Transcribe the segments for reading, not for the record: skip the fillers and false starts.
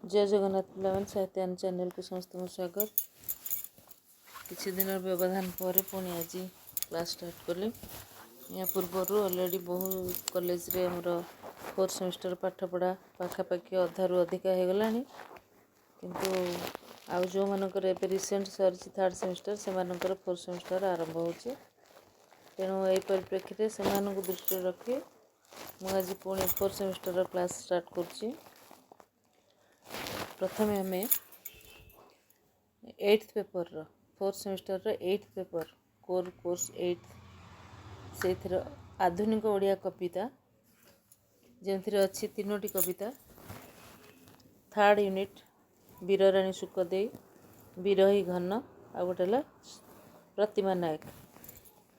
जय जगन्नाथ पिलामान साहित्यान चैनल को समस्त स्वागत। किसी दिन व्यवधान पर पुणी आज क्लास स्टार्ट कले। या पूर्वर ऑलरेडी बहु कॉलेज रे हमर 4th सेमेस्टर पाठ पढ़ा पाखापाखि अधारू अधिका हो गला किंतु आउ जो मानकर ए रिसेंट सरी 3rd सेमेस्टर से 4th सेमेस्टर आरंभ होची। तेणु यही परिप्रेक्षी से दृष्टि रखी मुझे पुणी 4th सेमेस्टर क्लास स्टार्ट कर। प्रथम आम 8th paper 4th semester 8th paper core course 8th से आधुनिक ओडिया कविता जो अच्छी 3टी कविता 3rd यूनिट वीरराणी सुखदेई विरही घन आ गोटे प्रतिमा नायक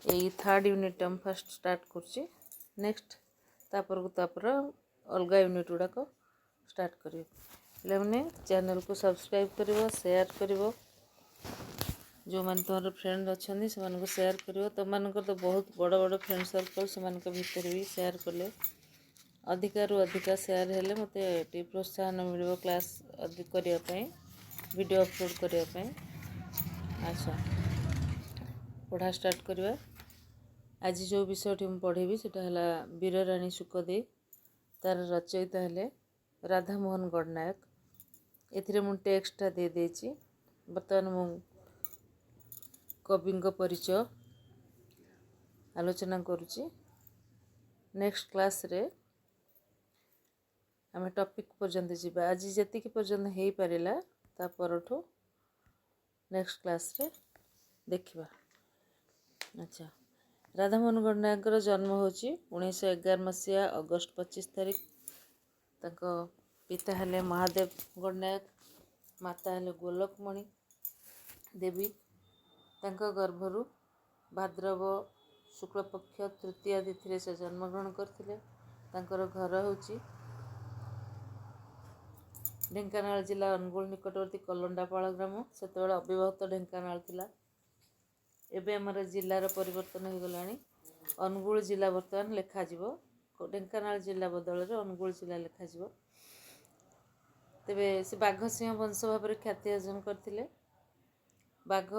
यही 3rd यूनिट हम फर्स्ट स्टार्ट कर। नेक्स्ट तापर अलग यूनिट गुड़ाक स्टार्ट कर। मैंने चैनल को सब्सक्राइब करिवो शेयर करिवो जो मैंने तुम्हारे फ्रेंड अच्छा से शेयर करिवो तुम मानकर तो बहुत बड़ बड़ फ्रेंड सर्कल से भितर भी शेयर कले अधिकारु अधिका शेयर हेले मते प्रोत्साहन मिल क्लास अधिक करने वीडियो अपलोड करने। अच्छा पढ़ा स्टार्ट करवा। आज जो विषय मुझे पढ़ेबी सेटा है वीरराणी सुखदेई तार रचयिता हेले राधामोहन गणनायक। एथिरे मु टेक्स्टा दे देछि। बर्तमान मु कवि परिचय आलोचना करुछि। नेक्स्ट क्लास रे आम टॉपिक पर्यंत जीवा। आज जति पर्यंत हो पारा ता परठू नेक्स्ट क्लास रे देखिबा। अच्छा राधामोहन गणनायक जन्म होची 1911 मसीहा अगस्त 25 तारीख। ताको पिता हेले महादेव गणनायक माता हेले गोलकमणि देवी। तांको गर्भरु भाद्रव शुक्लपक्ष तृतीया तिथि से जन्मग्रहण करथिले। तांकर घर होची ढेंकानाल जिला अनुगुल निकटवर्ती कलंडापाଳ ग्राम। सेतेबेले अविभक्त ढेंकानाल थिला। एबे हमर जिलार परिवर्तन हो गलानी। अनुगुल जिला बर्तमान लेखा जीवो। ढेंकानाल जिला बदल रे अनुगुल जिला लेखा जीवो। तेबे से बाघ सिंह वंश भाव में ख्याति अर्जन करथिले। बाघ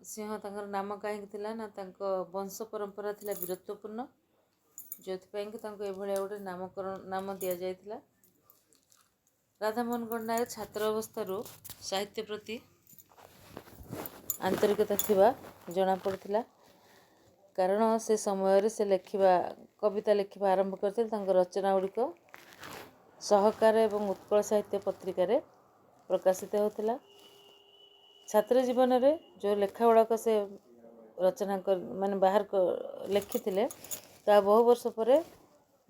सिंह तांकर नाम कहीं थिला ना तांको वंश परंपरा थिला वीरत्वपूर्ण जो एभलिया गोटे नामकरण नाम दिया जायथिला। राधामोहन गणनायक छात्र अवस्था साहित्य प्रति आंतरिकता थिबा जना पड़थिला। कारण से समय से लिखा कविता लिखा आरंभ करथिले। तांकर रचना गुड़िक सहकार एवं उत्कल साहित्य पत्रिका रे प्रकाशित होता। छात्र जीवन रे जो लेखा गुड़ाक से रचना कर माने बाहर लिखी ता बहु वर्ष पर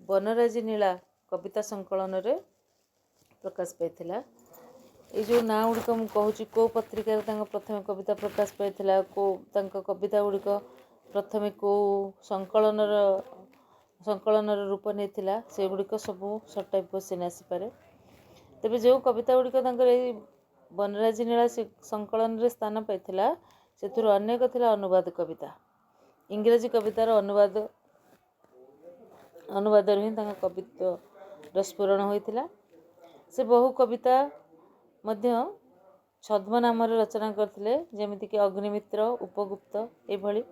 बनराजी नीला कविता संकलन रे प्रकाश पाइथिला। ये जो ना गुड़िक मुझे कहूँ कौ पत्रिका प्रथम कविता प्रकाश पाइथिला को कविता गुड़िक प्रथमे कौ संकलन रूप नहीं से गुड़िक सब सर्ट टाइप क्वेश्चन आसीपे। तेबे जो कविता गुड़िक बनराजी नीला संकलन रे स्थान पाइथिला से अनेक थिला अनुवाद कविता इंग्रजी कवितार अनुवाद ही कवित्व स्फुरण होइथिला। से बहु कविता मध्य छद्म नाम रचना करथिले जेमिति कि अग्निमित्र उपगुप्त एभली।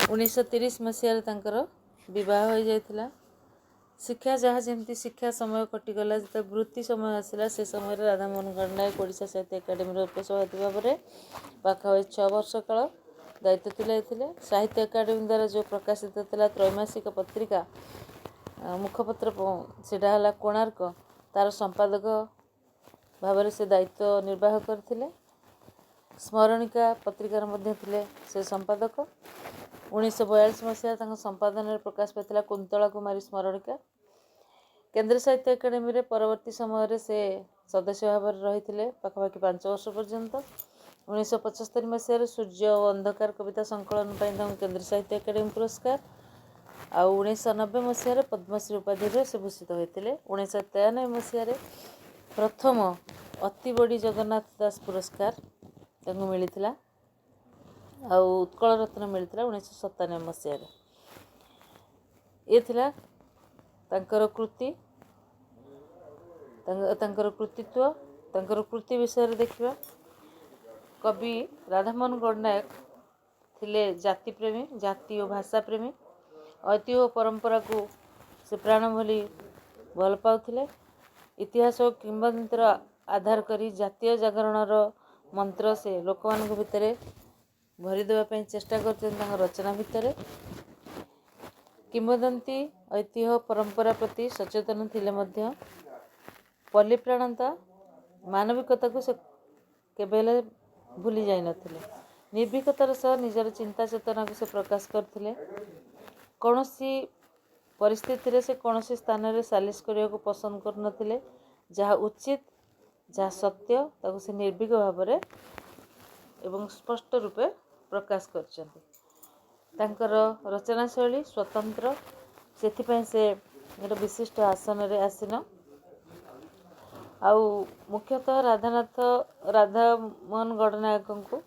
1930 मसीह तांकर विवाह हो जाइथिला। शिक्षा जहाँ जमी शिक्षा समय कटिगला जो वृत्ति समय आसला से समय राधामोहन गणनायक ओडिशा साहित्य एकाडेमी उपसभापति भाव में पाखापाखि 6 वर्ष काल दायित्व तुलाइथिले। साहित्य एकाडेमी द्वारा जो प्रकाशित था त्रैमासिक पत्रिका मुखपत्र सेटा हला कोणार्क तार संपादक भाव से दायित्व निर्वाह करथिले। स्मरणिका पत्रिकार मध्य थिले से संपादक। 1942 मसीहा संपादन प्रकाश पाइथिला कुंतला कुमारी स्मरणिका। केंद्र साहित्य एकाडेमी रे परवर्ती समय से सदस्य भाव रही पाखापाखि 5 वर्ष पर्यंत। 1975 मसीह सूर्य और अंधकार कविता संकलन केंद्र साहित्य एकाडेमी पुरस्कार आ 1990 मसीह पद्मश्री उपाधि से भूषित होते। 1993 मसीह प्रथम अति बड़ी जगन्नाथ दास पुरस्कार मिलता आ उत्कल रत्न मिलता 1997 मसीह। ये थिला तांकर कृति तांकर कृतित्व ତାଙ୍କର କୃତି ବିଷୟରେ ଦେଖିବା। କବି ରାଧାମୋହନ ଗଡ଼ନାୟକ ଥିଲେ ଜାତିପ୍ରେମୀ, ଜାତି ଓ ଭାଷା ପ୍ରେମୀ। ଐତିହ୍ୟ ଓ ପରମ୍ପରାକୁ ସେ ପ୍ରାଣ ଭଳି ଭଲ ପାଉଥିଲେ। ଇତିହାସ ଓ କିମ୍ବଦନ୍ତୀର ଆଧାର କରି ଜାତୀୟ ଜାଗରଣର ମନ୍ତ୍ର ସେ ଲୋକମାନଙ୍କ ଭିତରେ ଭରିଦେବା ପାଇଁ ଚେଷ୍ଟା କରିଛନ୍ତି ତାଙ୍କ ରଚନା ଭିତରେ। କିମ୍ବଦନ୍ତୀ, ଐତିହ୍ୟ, ପରମ୍ପରା ପ୍ରତି ସଚେତନ ଥିଲେ ମଧ୍ୟ ପଲ୍ଲୀପ୍ରାଣତା ମାନବିକତାକୁ ସେ କେବେ ହେଲେ ଭୁଲି ଯାଇନଥିଲେ। ନିର୍ଭୀକତାର ସହ ନିଜର ଚିନ୍ତା ଚେତନାକୁ ସେ ପ୍ରକାଶ କରିଥିଲେ। କୌଣସି ପରିସ୍ଥିତିରେ ସେ କୌଣସି ସ୍ଥାନରେ ସାଲିସ କରିବାକୁ ପସନ୍ଦ କରୁନଥିଲେ। ଯାହା ଉଚିତ, ଯାହା ସତ୍ୟ, ତାକୁ ସେ ନିର୍ଭୀକ ଭାବରେ ଏବଂ ସ୍ପଷ୍ଟ ରୂପେ ପ୍ରକାଶ କରିଛନ୍ତି। ତାଙ୍କର ରଚନା ଶୈଳୀ ସ୍ୱତନ୍ତ୍ର, ସେଥିପାଇଁ ସେ ଗୋଟେ ବିଶିଷ୍ଟ ଆସନରେ ଆସୀନ। ଆଉ ମୁଖ୍ୟତଃ ରାଧାମୋହନ ଗଡ଼ନାୟକଙ୍କୁ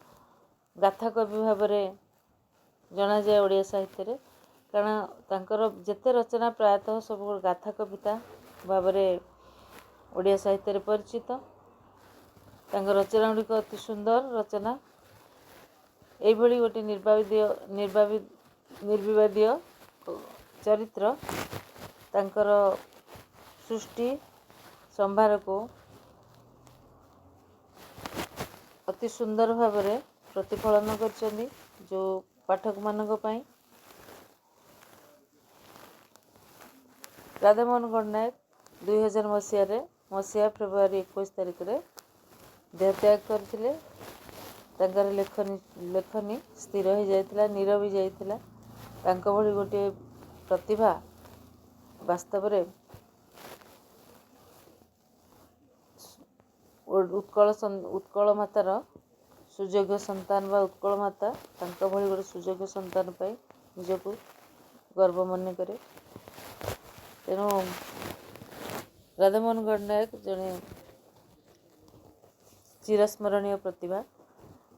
ଗାଥା କବି ଭାବରେ ଜଣାଯାଏ ଓଡ଼ିଆ ସାହିତ୍ୟରେ। କାରଣ ତାଙ୍କର ଯେତେ ରଚନା ପ୍ରାୟତଃ ସବୁ ଗାଥା କବିତା ଭାବରେ ଓଡ଼ିଆ ସାହିତ୍ୟରେ ପରିଚିତ। ତାଙ୍କ ରଚନା ଗୁଡ଼ିକ ଅତି ସୁନ୍ଦର ରଚନା। ଏଇଭଳି ଗୋଟେ ନିର୍ବିବାଦୀୟ ଚରିତ୍ର ତାଙ୍କର ସୃଷ୍ଟି ସମ୍ଭାରକୁ ଅତି ସୁନ୍ଦର ଭାବରେ ପ୍ରତିଫଳନ କରିଛନ୍ତି ଯେଉଁ ପାଠକମାନଙ୍କ ପାଇଁ। ରାଧାମୋହନ ଗଡ଼ନାୟକ 2000 ମସିହା ଫେବୃଆରୀ 21 ତାରିଖରେ ଦେହତ୍ୟାଗ କରିଥିଲେ। ତାଙ୍କର ଲେଖନୀ ସ୍ଥିର ହୋଇଯାଇଥିଲା, ନୀରବି ଯାଇଥିଲା। ତାଙ୍କ ଭଳି ଗୋଟିଏ ପ୍ରତିଭା ବାସ୍ତବରେ ଉତ୍କଳ ମାତାର ସୁଯୋଗ୍ୟ ସନ୍ତାନ ବା ଉତ୍କଳ ମାତା ତାଙ୍କ ଭଳି ଗୋଟେ ସୁଯୋଗ୍ୟ ସନ୍ତାନ ପାଇଁ ନିଜକୁ ଗର୍ବ ମନେ କରେ। ତେଣୁ ରାଧାମୋହନ ଗଡ଼ନାୟକ ଜଣେ ଚିରସ୍ମରଣୀୟ ପ୍ରତିଭା।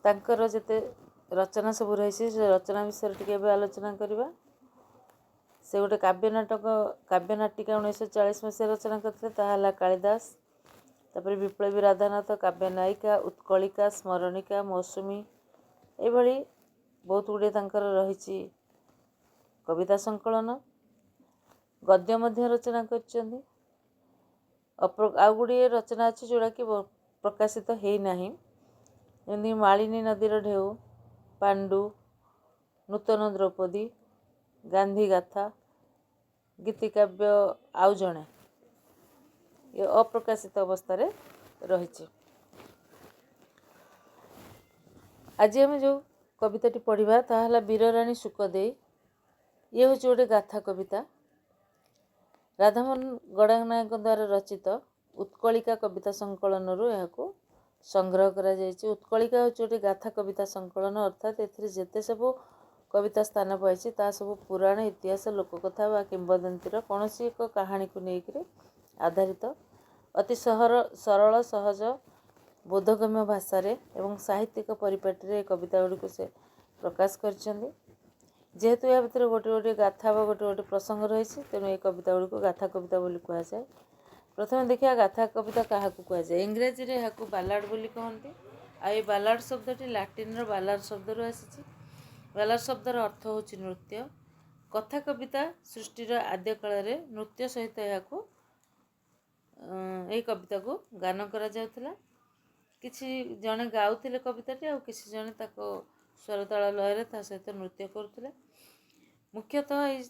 ତାଙ୍କର ଯେତେ ରଚନା ସବୁ ରହିଛି ସେ ରଚନା ବିଷୟରେ ଟିକେ ଏବେ ଆଲୋଚନା କରିବା। ସେ ଗୋଟେ କାବ୍ୟନାଟିକା 1940 ମସିହା ରଚନା କରିଥିଲେ, ତାହା ହେଲା କାଳିଦାସ। ତାପରେ ବିପ୍ଳବୀ ରାଧାନାଥ, କାବ୍ୟ ନାୟିକା, ଉତ୍କଳିକା, ସ୍ମରଣିକା, ମୌସୁମୀ, ଏଇଭଳି ବହୁତ ଗୁଡ଼ିଏ ତାଙ୍କର ରହିଛି କବିତା ସଂକଳନ। ଗଦ୍ୟ ମଧ୍ୟ ରଚନା କରିଛନ୍ତି। ଆଉ ଗୁଡ଼ିଏ ରଚନା ଅଛି ଯେଉଁଟାକି ପ୍ରକାଶିତ ହେଇନାହିଁ, ଯେମିତି ମାଳିନୀ ନଦୀର ଢେଉ, ପାଣ୍ଡୁ, ନୂତନ ଦ୍ରୌପଦୀ, ଗାନ୍ଧୀ ଗାଥା, ଗୀତିକାବ୍ୟ ଆଉ ଜଣେ, ଏ ଅପ୍ରକାଶିତ ଅବସ୍ଥାରେ ରହିଛି। ଆଜି ଆମେ ଯେଉଁ କବିତାଟି ପଢ଼ିବା ତାହା ହେଲା ବୀରରାଣୀ ଶୁକଦେଇ। ଇଏ ହେଉଛି ଗୋଟେ ଗାଥା କବିତା। ରାଧାମୋହନ ଗଡ଼ନାୟକଙ୍କ ଦ୍ୱାରା ରଚିତ ଉତ୍କଳିକା କବିତା ସଂକଳନରୁ ଏହାକୁ ସଂଗ୍ରହ କରାଯାଇଛି। ଉତ୍କଳିକା ହେଉଛି ଗୋଟେ ଗାଥା କବିତା ସଂକଳନ, ଅର୍ଥାତ୍ ଏଥିରେ ଯେତେ ସବୁ କବିତା ସ୍ଥାନ ପାଇଛି ତାହା ସବୁ ପୁରାଣ, ଇତିହାସ, ଲୋକକଥା ବା କିମ୍ବଦନ୍ତୀର କୌଣସି ଏକ କାହାଣୀକୁ ନେଇକରି ଆଧାରିତ। ଅତି ସରଳ, ସହଜ, ବୋଧଗମ୍ୟ ଭାଷାରେ ଏବଂ ସାହିତ୍ୟିକ ପରିପାଟିରେ ଏ କବିତା ଗୁଡ଼ିକୁ ସେ ପ୍ରକାଶ କରିଛନ୍ତି। ଯେହେତୁ ଏହା ଭିତରେ ଗୋଟେ ଗୋଟେ ଗାଥା ବା ଗୋଟେ ଗୋଟେ ପ୍ରସଙ୍ଗ ରହିଛି, ତେଣୁ ଏ କବିତା ଗୁଡ଼ିକୁ ଗାଥା କବିତା ବୋଲି କୁହାଯାଏ। ପ୍ରଥମେ ଦେଖିବା ଗାଥା କବିତା କାହାକୁ କୁହାଯାଏ। ଇଂରାଜୀରେ ଏହାକୁ ବାଲାଡ଼ ବୋଲି କହନ୍ତି। ଆଉ ଏ ବାଲାଡ଼ ଶବ୍ଦଟି ଲାଟିନ୍ର ବାଲାର ଶବ୍ଦରୁ ଆସିଛି। ବାଲାର ଶବ୍ଦର ଅର୍ଥ ହେଉଛି ନୃତ୍ୟ। କଥା କବିତା ସୃଷ୍ଟିର ଆଦ୍ୟ କାଳରେ ନୃତ୍ୟ ସହିତ ଏହି କବିତାକୁ ଗାନ କରାଯାଉଥିଲା। କିଛି ଜଣେ ଗାଉଥିଲେ କବିତାଟି, ଆଉ କିଛି ଜଣେ ତାକୁ ସ୍ୱରତାଳ ଲୟରେ ତା ସହିତ ନୃତ୍ୟ କରୁଥିଲେ। ମୁଖ୍ୟତଃ ଏହି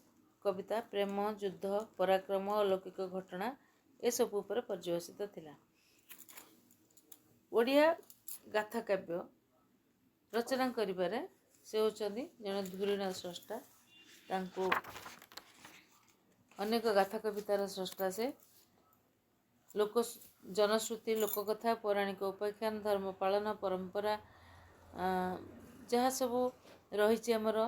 କବିତା ପ୍ରେମ, ଯୁଦ୍ଧ, ପରାକ୍ରମ, ଅଲୌକିକ ଘଟଣା ଏସବୁ ଉପରେ ପର୍ଯ୍ୟବସିତ ଥିଲା। ଓଡ଼ିଆ ଗାଥା କାବ୍ୟ ରଚନା କରିବାରେ ସେ ହେଉଛନ୍ତି ଜଣେ ଧୁରୀଣ ସ୍ରଷ୍ଟା। ତାଙ୍କୁ ଅନେକ ଗାଥା କବିତାର ସ୍ରଷ୍ଟା ସେ। ଜନଶ୍ରୁତି, ଲୋକକଥା, ପୌରାଣିକ ଉପାଖ୍ୟାନ, ଧର୍ମ ପାଳନ, ପରମ୍ପରା, ଯାହା ସବୁ ରହିଛି ଆମର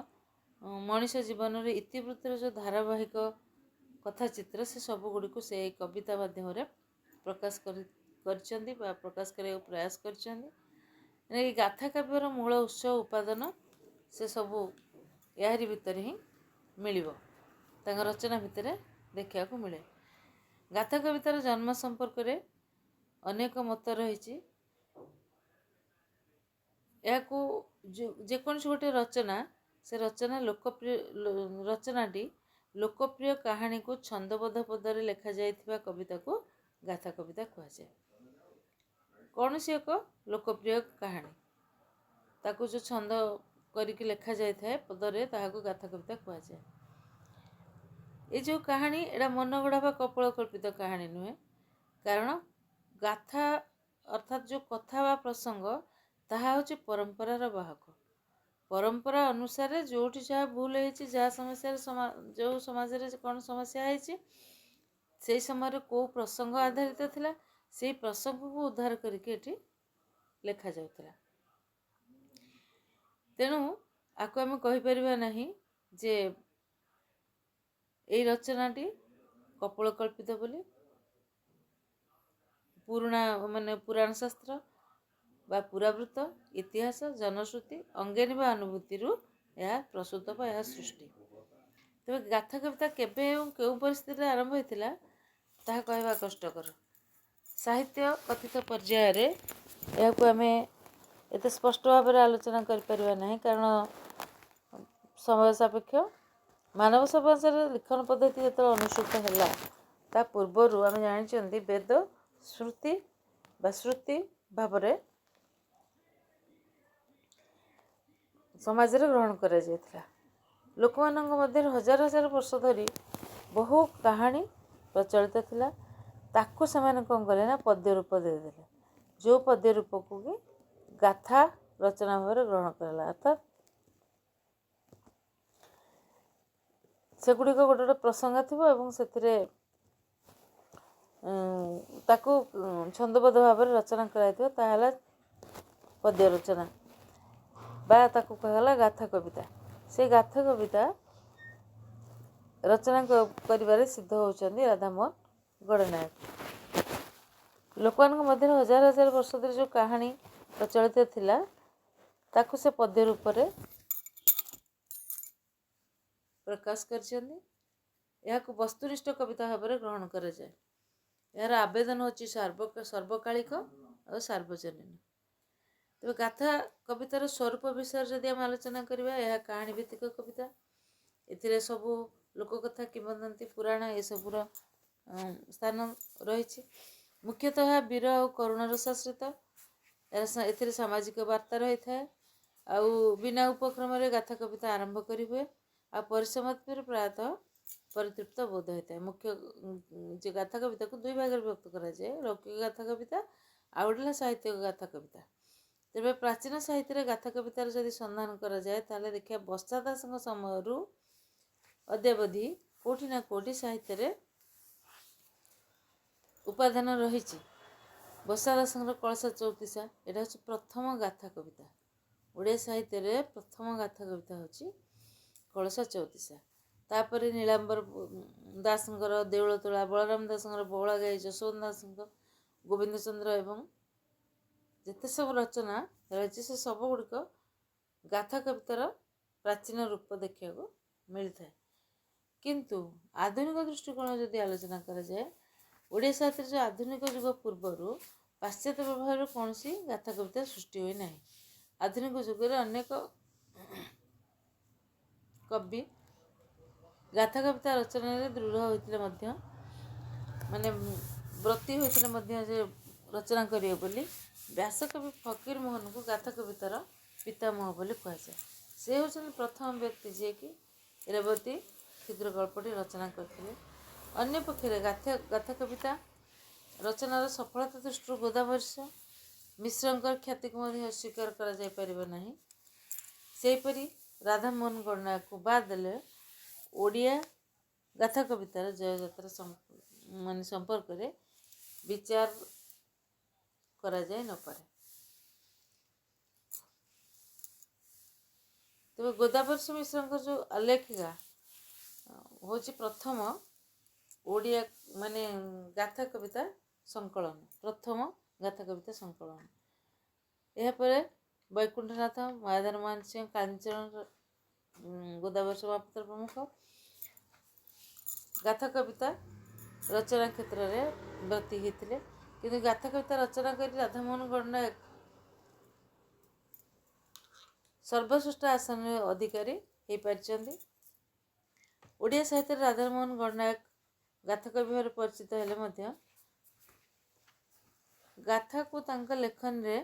ମଣିଷ ଜୀବନରେ ଇତିବୃତ୍ତିର ଯେଉଁ ଧାରାବାହିକ କଥାଚିତ୍ର, ସେ ସବୁଗୁଡ଼ିକୁ ସେ ଏହି କବିତା ମାଧ୍ୟମରେ ପ୍ରକାଶ କରିଛନ୍ତି ବା ପ୍ରକାଶ କରିବାକୁ ପ୍ରୟାସ କରିଛନ୍ତି। ଏହି ଗାଥା କାବ୍ୟର ମୂଳ ଉତ୍ସ ଉପାଦାନ ସେସବୁ ଏହାରି ଭିତରେ ହିଁ ମିଳିବ, ତାଙ୍କ ରଚନା ଭିତରେ ଦେଖିବାକୁ ମିଳେ। ଗାଥା କବିତାର ଜନ୍ମ ସମ୍ପର୍କରେ ଅନେକ ମତ ରହିଛି। ଏହାକୁ ଯେକୌଣସି ଗୋଟେ ରଚନା, ସେ ରଚନାଟି ଲୋକପ୍ରିୟ କାହାଣୀକୁ ଛନ୍ଦବଦ୍ଧ ପଦରେ ଲେଖାଯାଇଥିବା କବିତାକୁ ଗାଥା କବିତା କୁହାଯାଏ। କୌଣସି ଏକ ଲୋକପ୍ରିୟ କାହାଣୀ ତାକୁ ଯେଉଁ ଛନ୍ଦ କରିକି ଲେଖାଯାଇଥାଏ ପଦରେ, ତାହାକୁ ଗାଥା କବିତା କୁହାଯାଏ। ଏ ଯେଉଁ କାହାଣୀ, ଏଇଟା ମନଗଢ଼ା ବା କପୋଳକଳ୍ପିତ କାହାଣୀ ନୁହେଁ। କାରଣ ଗାଥା ଅର୍ଥାତ୍ ଯେଉଁ କଥା ବା ପ୍ରସଙ୍ଗ, ତାହା ହେଉଛି ପରମ୍ପରାର ବାହକ। ପରମ୍ପରା ଅନୁସାରେ ଯେଉଁଠି ଯାହା ଭୁଲ ହେଇଛି, ଯାହା ସମସ୍ୟାରେ ଯେଉଁ ସମାଜରେ କ'ଣ ସମସ୍ୟା ହେଇଛି, ସେଇ ସମୟରେ କେଉଁ ପ୍ରସଙ୍ଗ ଆଧାରିତ ଥିଲା, ସେଇ ପ୍ରସଙ୍ଗକୁ ଉଦ୍ଧାର କରିକି ଏଠି ଲେଖାଯାଉଥିଲା। ତେଣୁ ଆକୁ ଆମେ କହିପାରିବା ନାହିଁ ଯେ ଏଇ ରଚନାଟି କପୋଳକଳ୍ପିତ ବୋଲି। ପୁରାଣ ଶାସ୍ତ୍ର ବା ପୁରାବୃତ୍ତ, ଇତିହାସ, ଜନଶ୍ରୁତି, ଅଙ୍ଗେନୀ ବା ଅନୁଭୂତିରୁ ଏହା ପ୍ରସୂତ ବା ଏହା ସୃଷ୍ଟି। ତେବେ ଗାଥା କବିତା କେବେ ଏବଂ କେଉଁ ପରିସ୍ଥିତିରେ ଆରମ୍ଭ ହୋଇଥିଲା, ତାହା କହିବା କଷ୍ଟକର। ସାହିତ୍ୟ କଥିତ ପର୍ଯ୍ୟାୟରେ ଏହାକୁ ଆମେ ଏତେ ସ୍ପଷ୍ଟ ଭାବରେ ଆଲୋଚନା କରିପାରିବା ନାହିଁ, କାରଣ ସମୟ ସାପେକ୍ଷ। ମାନବ ସମାଜରେ ଲିଖନ ପଦ୍ଧତି ଯେତେବେଳେ ଅନୁସୃତ ହେଲା, ତା ପୂର୍ବରୁ ଆମେ ଜାଣିଛନ୍ତି ବେଦ ଶ୍ରୁତି ବା ଶ୍ରୁତି ଭାବରେ ସମାଜରେ ଗ୍ରହଣ କରାଯାଇଥିଲା। ଲୋକମାନଙ୍କ ମଧ୍ୟରେ ହଜାର ହଜାର ବର୍ଷ ଧରି ବହୁ କାହାଣୀ ପ୍ରଚଳିତ ଥିଲା। ତାକୁ ସେମାନେ କ'ଣ କଲେ ନା ପଦ୍ୟ ରୂପ ଦେଇଦେଲେ, ଯେଉଁ ପଦ୍ୟ ରୂପକୁ କି ଗାଥା ରଚନା ଭାବରେ ଗ୍ରହଣ କରାଗଲା। ଅର୍ଥାତ୍ ସେଗୁଡ଼ିକ ଗୋଟେ ଗୋଟେ ପ୍ରସଙ୍ଗ ଥିବ ଏବଂ ସେଥିରେ ତାକୁ ଛନ୍ଦବଦ୍ଧ ଭାବରେ ରଚନା କରାଯାଇଥିବ, ତାହା ହେଲା ପଦ୍ୟ ରଚନା ବା ତାକୁ କୁହାଗଲା ଗାଥା କବିତା। ସେ ଗାଥା କବିତା ରଚନା କରିବାରେ ସିଦ୍ଧ ହେଉଛନ୍ତି ରାଧାମୋହନ ଗଡ଼ନାୟକ। ଲୋକମାନଙ୍କ ମଧ୍ୟରେ ହଜାର ହଜାର ବର୍ଷ ଧରି ଯେଉଁ କାହାଣୀ ପ୍ରଚଳିତ ଥିଲା, ତାକୁ ସେ ପଦ୍ୟ ରୂପରେ ପ୍ରକାଶ କରିଛନ୍ତି। ଏହାକୁ ବସ୍ତୁନିଷ୍ଠ କବିତା ଭାବରେ ଗ୍ରହଣ କରାଯାଏ। ଏହାର ଆବେଦନ ହେଉଛି ସର୍ବକାଳିକ ଆଉ ସାର୍ବଜନୀନ। ତେବେ ଗାଥା କବିତାର ସ୍ୱରୂପ ବିଷୟରେ ଯଦି ଆମେ ଆଲୋଚନା କରିବା, ଏହା କାହାଣୀ ଭିତ୍ତିକ କବିତା। ଏଥିରେ ସବୁ ଲୋକକଥା, କିମ୍ବଦନ୍ତୀ, ପୁରାଣ ଏସବୁର ସ୍ଥାନ ରହିଛି। ମୁଖ୍ୟତଃ ଏହା ବୀର ଆଉ କରୁଣ ରସାଶ୍ରିତ। ଏଥିରେ ସାମାଜିକ ବାର୍ତ୍ତା ରହିଥାଏ। ଆଉ ବିନା ଉପକ୍ରମରେ ଗାଥା କବିତା ଆରମ୍ଭ କରି ହୁଏ। ଆଉ ପରିସମାପ୍ତିରେ ପ୍ରାୟତଃ ପରିତୃପ୍ତ ବୋଧ ହୋଇଥାଏ। ମୁଖ୍ୟ ଯେ ଗାଥା କବିତାକୁ ଦୁଇ ଭାଗରେ ବିଭକ୍ତ କରାଯାଏ, ଲୌକିକ ଗାଥା କବିତା ଆଉ ଗୋଟେ ହେଲା ସାହିତ୍ୟିକ ଗାଥା କବିତା। ତେବେ ପ୍ରାଚୀନ ସାହିତ୍ୟରେ ଗାଥା କବିତାର ଯଦି ସନ୍ଧାନ କରାଯାଏ, ତାହେଲେ ଦେଖିବା ବର୍ଷା ଦାସଙ୍କ ସମୟରୁ ଅଦ୍ୟାବଧି କେଉଁଠି ନା କେଉଁଠି ସାହିତ୍ୟରେ ଉପାଦାନ ରହିଛି। ବର୍ଷା ଦାସଙ୍କର କଳସ ଚଉତିଶା, ଏଇଟା ହେଉଛି ପ୍ରଥମ ଗାଥା କବିତା। ଓଡ଼ିଆ ସାହିତ୍ୟରେ ପ୍ରଥମ ଗାଥା କବିତା ହେଉଛି କଳସ ଚଉତିଶା। ତାପରେ ନୀଳାମ୍ବର ଦାସଙ୍କର ଦେଉଳତୋଳା, ବଳରାମ ଦାସଙ୍କର ବଉଳା ଗାଈ, ଯଶୋବନ୍ତ ଦାସଙ୍କ ଗୋବିନ୍ଦ ଚନ୍ଦ୍ର ଏବଂ ଯେତେ ସବୁ ରଚନା ରହିଛି, ସେ ସବୁ ଗୁଡ଼ିକ ଗାଥା କବିତାର ପ୍ରାଚୀନ ରୂପ ଦେଖିବାକୁ ମିଳିଥାଏ। କିନ୍ତୁ ଆଧୁନିକ ଦୃଷ୍ଟିକୋଣ ଯଦି ଆଲୋଚନା କରାଯାଏ, ଓଡ଼ିଆ ସାହିତ୍ୟରେ ଯେଉଁ ଆଧୁନିକ ଯୁଗ ପୂର୍ବରୁ ପାଶ୍ଚାତ୍ୟ ବ୍ୟବହାରରୁ କୌଣସି ଗାଥା କବିତା ସୃଷ୍ଟି ହୋଇନାହିଁ। ଆଧୁନିକ ଯୁଗରେ ଅନେକ କବି ଗାଥା କବିତା ରଚନାରେ ଦୃଢ଼ ହୋଇଥିଲେ ମଧ୍ୟ, ବ୍ରତୀ ହୋଇଥିଲେ ମଧ୍ୟ ଯେ ରଚନା କରିବେ ବୋଲି, ବ୍ୟାସକବି ଫକୀର ମୋହନଙ୍କୁ ଗାଥା କବିତାର ପିତାମହ ବୋଲି କୁହାଯାଏ। ସେ ହେଉଛନ୍ତି ପ୍ରଥମ ବ୍ୟକ୍ତି ଯିଏକି ରେବତୀ କ୍ଷୁଦ୍ରଗଳ୍ପଟି ରଚନା କରିଥିଲେ। ଅନ୍ୟପକ୍ଷରେ ଗାଥା କବିତା ରଚନାର ସଫଳତା ଦୃଷ୍ଟିରୁ ଗୋଦାବର୍ଷ ମିଶ୍ରଙ୍କର ଖ୍ୟାତିକୁ ମଧ୍ୟ ଅସ୍ୱୀକାର କରାଯାଇପାରିବ ନାହିଁ। ସେହିପରି ରାଧାମୋହନ ଗଡ଼ନାୟକକୁ ବାଦ ଦେଲେ ଓଡ଼ିଆ ଗାଥା କବିତାର ଜୟଯାତ୍ରା ସମ୍ପର୍କରେ ବିଚାର କରାଯାଇ ନପାରେ। ତେବେ ଗୋଦାବର୍ଷ ମିଶ୍ରଙ୍କର ଯେଉଁ ଆଲେଖିକା ହେଉଛି ପ୍ରଥମ ଓଡ଼ିଆ ଗାଥା କବିତା ସଂକଳନ, ପ୍ରଥମ ଗାଥା କବିତା ସଂକଳନ। ଏହାପରେ ବୈକୁଣ୍ଠନାଥ, ମାୟାଧର ମାନ ସିଂହ, କାଳିଚରଣ, ଗୋଦାବର୍ଷ ମହାପାତ୍ର ପ୍ରମୁଖ ଗାଥା କବିତା ରଚନା କ୍ଷେତ୍ରରେ ବ୍ରତୀ ହୋଇଥିଲେ। କିନ୍ତୁ ଗାଥା କବିତା ରଚନା କରି ରାଧାମୋହନ ଗଡ଼ନାୟକ ସର୍ବଶ୍ରେଷ୍ଠ ଆସନରେ ଅଧିକାରୀ ହୋଇପାରିଛନ୍ତି। ଓଡ଼ିଆ ସାହିତ୍ୟରେ ରାଧାମୋହନ ଗଡ଼ନାୟକ ଗାଥା କବି ଭାବରେ ପରିଚିତ ହେଲେ ମଧ୍ୟ ଗାଥାକୁ ତାଙ୍କ ଲେଖନୀରେ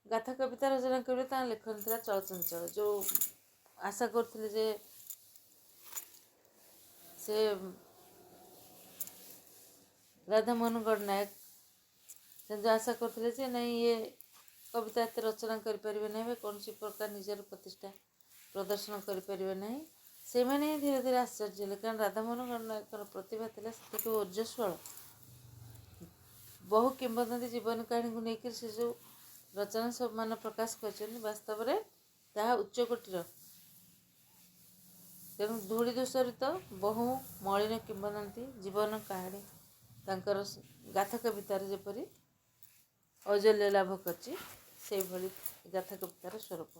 ଗାଥା କବିତା ରଚନା କରିବେ ତାଙ୍କ ଲେଖନୀ ଥିଲା ଚଳଚଞ୍ଚଳ। ଯେଉଁ ଆଶା କରୁଥିଲେ ଯେ ସେ ରାଧାମୋହନ ଗଡ଼ନାୟକ ସେ ଯେଉଁ ଆଶା କରୁଥିଲେ ଯେ ନାଇଁ ଇଏ କବିତା ଏତେ ରଚନା କରିପାରିବେ ନାହିଁ ବା କୌଣସି ପ୍ରକାର ନିଜର ପ୍ରତିଷ୍ଠା ପ୍ରଦର୍ଶନ କରିପାରିବେ ନାହିଁ, ସେମାନେ ହିଁ ଧୀରେ ଧୀରେ ଆଶ୍ଚର୍ଯ୍ୟ ହେଲେ। କାରଣ ରାଧାମୋହନ ଗଡ଼ନାୟକଙ୍କର ପ୍ରତିଭା ଥିଲା ସେତିକି ଓଜସ୍ୱଳ। ବହୁ କିମ୍ବଦନ୍ତୀ ଜୀବନ କାହାଣୀକୁ ନେଇକରି ସେ ଯେଉଁ ରଚନା ସବୁମାନ ପ୍ରକାଶ କରିଛନ୍ତି ବାସ୍ତବରେ ତାହା ଉଚ୍ଚକୋଟୀର। ତେଣୁ ଧୂଳି ଧୂସରିତ ବହୁ ମଳିନ କିମ୍ବଦନ୍ତୀ ଜୀବନ କାହାଣୀ ତାଙ୍କର ଗାଥା କବିତାରେ ଯେପରି ଔଜ୍ଜ୍ୱଲ୍ୟ ଲାଭ କରିଛି ସେଇଭଳି ଗାଥା କବିତାର ସ୍ୱରୂପ।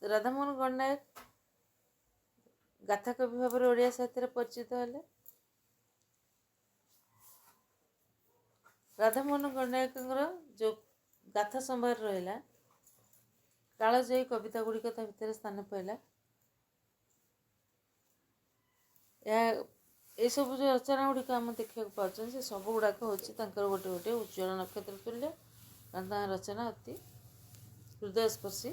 ତ ରାଧାମୋହନ ଗଡ଼ନାୟକ ଗାଥା କବି ଭାବରେ ଓଡ଼ିଆ ସାହିତ୍ୟରେ ପରିଚିତ ହେଲେ। ରାଧାମୋହନ ଗଡ଼ନାୟକଙ୍କର ଯେଉଁ ଗାଥା ସମ୍ଭାର ରହିଲା, କାଳଜୟୀ କବିତା ଗୁଡ଼ିକ ତା ଭିତରେ ସ୍ଥାନ ପାଇଲା। ଏସବୁ ଯେଉଁ ରଚନା ଗୁଡ଼ିକ ଆମେ ଦେଖିବାକୁ ପାଉଛନ୍ତି ସେ ସବୁ ଗୁଡ଼ାକ ହେଉଛି ତାଙ୍କର ଗୋଟେ ଗୋଟେ ଉଜ୍ଜ୍ୱଳ ନକ୍ଷତ୍ର ତୁଲ୍ୟ। କାରଣ ତାଙ୍କ ରଚନା ଅତି ହୃଦୟସ୍ପର୍ଶୀ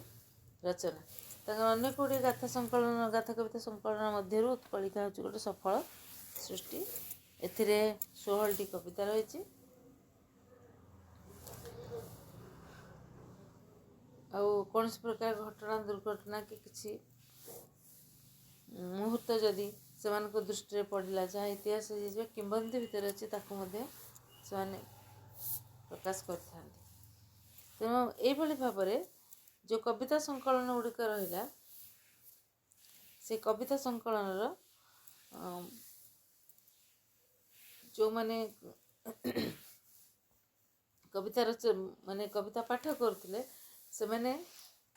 ରଚନା। ତାଙ୍କର ଅନେକ ଗୁଡ଼ିଏ ଗାଥା କବିତା ସଂକଳନ ମଧ୍ୟରୁ ଉତ୍କଳିକା ହେଉଛି ଗୋଟେ ସଫଳ ସୃଷ୍ଟି। ଏଥିରେ 16ଟି କବିତା ରହିଛି। ଆଉ କୌଣସି ପ୍ରକାର ଘଟଣା ଦୁର୍ଘଟଣା କି କିଛି ମୁହୂର୍ତ୍ତ ଯଦି ସେମାନଙ୍କ ଦୃଷ୍ଟିରେ ପଡ଼ିଲା, ଯାହା ଇତିହାସ ହେଇଯିବ କିମ୍ବଦନ୍ତୀ ଭିତରେ ଅଛି, ତାକୁ ମଧ୍ୟ ସେମାନେ ପ୍ରକାଶ କରିଥାନ୍ତି। ତେଣୁ ଏଇଭଳି ଭାବରେ ଯେଉଁ କବିତା ସଂକଳନ ଗୁଡ଼ିକ ରହିଲା, ସେ କବିତା ସଂକଳନର ଯେଉଁମାନେ କବିତା ପାଠ କରୁଥିଲେ ସେମାନେ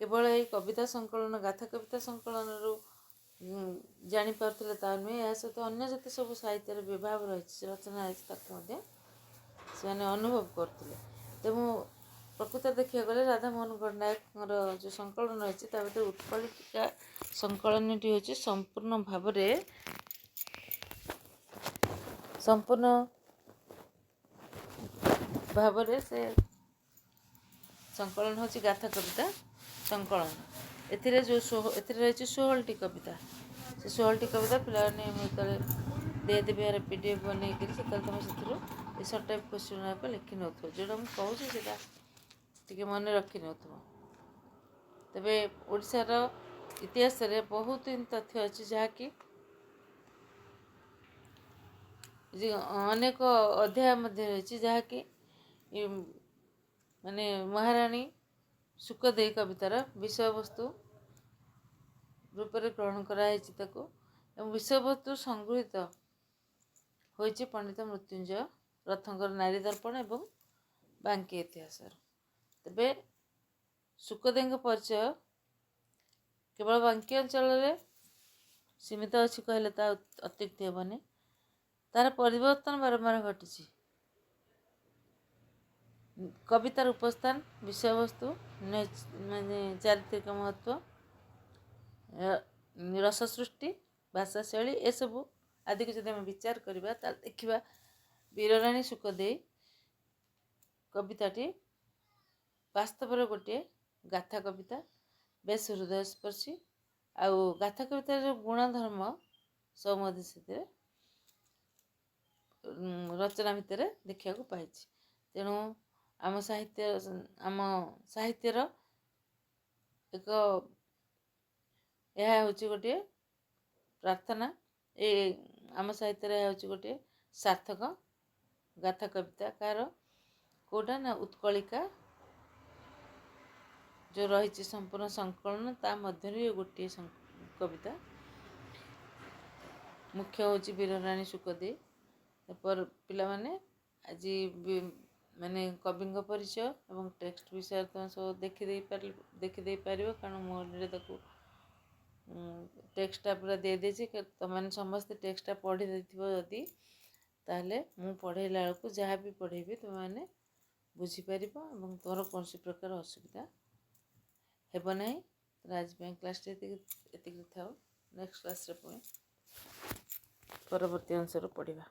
କେବଳ ଏଇ କବିତା ସଂକଳନ ଗାଥା କବିତା ସଂକଳନରୁ ଜାଣିପାରୁଥିଲେ ତା ନୁହେଁ, ଏହା ସହିତ ଅନ୍ୟ ଯେତେ ସବୁ ସାହିତ୍ୟର ବିଭାଗ ରହିଛି ରଚନା ରହିଛି ତାକୁ ମଧ୍ୟ ସେମାନେ ଅନୁଭବ କରୁଥିଲେ। ତେଣୁ ପ୍ରକୃତରେ ଦେଖିବାକୁ ଗଲେ ରାଧାମୋହନ ଗଡ଼ନାୟକଙ୍କର ଯେଉଁ ସଂକଳନ ରହିଛି ତା ଭିତରେ ଉତ୍କଳିକା ସଂକଳନଟି ହେଉଛି ସମ୍ପୂର୍ଣ୍ଣ ଭାବରେ ସେ ସଂକଳନ ହେଉଛି ଗାଥା କବିତା ସଂକଳନ। ଏଥିରେ ରହିଛି 16ଟି କବିତା। ସେ 16ଟି କବିତା ପିଲାମାନେ ମୁଁ ଯେତେବେଳେ ଦେଇଦେବି ଏହାର PDF ବନେଇକରି ସେତେବେଳେ ତୁମେ ସେଥିରୁ ଏ ସର୍ଟ ଟାଇପ୍ କ୍ୱେଶ୍ଚିନ୍ ଗୁଡ଼ାକ ଲେଖି ନେଉଥିବ। ଯେଉଁଟା ମୁଁ କହୁଛି ସେଇଟା ଟିକେ ମନେ ରଖି ନେଉଥିବ। ତେବେ ଓଡ଼ିଶାର ଇତିହାସରେ ବହୁତ ତଥ୍ୟ ଅଛି ଯାହାକି ଅନେକ ଅଧ୍ୟାୟ ମଧ୍ୟ ରହିଛି ଯାହାକି ମହାରାଣୀ ଶୁକଦେଇ କବିତାର ବିଷୟବସ୍ତୁ ରୂପରେ ଗ୍ରହଣ କରାଯାଇଛି ତାକୁ, ଏବଂ ବିଷୟବସ୍ତୁ ସଂଗୃହୀତ ହୋଇଛି ପଣ୍ଡିତ ମୃତ୍ୟୁଞ୍ଜୟ ରଥଙ୍କର ନାରୀ ଦର୍ପଣ ଏବଂ ବାଙ୍କି ଇତିହାସରୁ। ତେବେ ଶୁକଦେଇଙ୍କ ପରିଚୟ କେବଳ ବାଙ୍କି ଅଞ୍ଚଳରେ ସୀମିତ ଅଛି କହିଲେ ତା ଅତ୍ୟୁକ୍ତି ହେବନି। ତାର ପରିବର୍ତ୍ତନ ବାରମ୍ବାର ଘଟିଛି। କବିତାର ଉପସ୍ଥାନ, ବିଷୟବସ୍ତୁ, ଚାରିତ୍ରିକ ମହତ୍ଵ, ରସ ସୃଷ୍ଟି, ଭାଷା ଶୈଳୀ ଏସବୁ ଆଦିକୁ ଯଦି ଆମେ ବିଚାର କରିବା ତାହେଲେ ଦେଖିବା ବୀରରାଣୀ ଶୁକଦେଇ କବିତାଟି ବାସ୍ତବରେ ଗୋଟିଏ ଗାଥା କବିତା, ବେଶ ହୃଦୟସ୍ପର୍ଶୀ। ଆଉ ଗାଥା କବିତାର ଯେଉଁ ଗୁଣଧର୍ମ ସବୁ ମଧ୍ୟ ସେଥିରେ ରଚନା ଭିତରେ ଦେଖିବାକୁ ପାଇଛି। ତେଣୁ ଆମ ସାହିତ୍ୟର ଏହା ହେଉଛି ଗୋଟିଏ ପ୍ରାର୍ଥନା। ଆମ ସାହିତ୍ୟରେ ଏହା ହେଉଛି ଗୋଟିଏ ସାର୍ଥକ ଗାଥା କବିତା। କାହାର କେଉଁଟା ନା ଉତ୍କଳିକା ଯେଉଁ ରହିଛି ସମ୍ପୂର୍ଣ୍ଣ ସଂକଳନ ତା ମଧ୍ୟରୁ ଗୋଟିଏ କବିତା। ମୁଖ୍ୟ ହେଉଛି ବୀରରାଣୀ ଶୁକଦେଇ। ପିଲାମାନେ ଆଜି କବିଙ୍କ ପରିଚୟ ଏବଂ ଟେକ୍ସଟ ବିଷୟରେ ତୁମେ ସବୁ ଦେଖିଦେଇ ପାରିବ, କାରଣ ମୁଁ ତାକୁ ଟେକ୍ସଟଟା ପୁରା ଦେଇଦେଇଛି। ତୁମମାନେ ସମସ୍ତେ ଟେକ୍ସଟଟା ପଢ଼ି ଦେଇଥିବ ଯଦି, ତାହେଲେ ମୁଁ ପଢ଼େଇଲା ବେଳକୁ ଯାହା ବି ପଢ଼େଇବି ତୁମେମାନେ ବୁଝିପାରିବ ଏବଂ ତୁମର କୌଣସି ପ୍ରକାର ଅସୁବିଧା ହେବ ନାହିଁ। ତ ଆଜି ପାଇଁ କ୍ଲାସ୍ଟା ଏତିକି ଥାଉ। ନେକ୍ସଟ କ୍ଲାସ୍ରେ ପୁଣି ପରବର୍ତ୍ତୀ ଅଂଶରୁ ପଢ଼ିବା।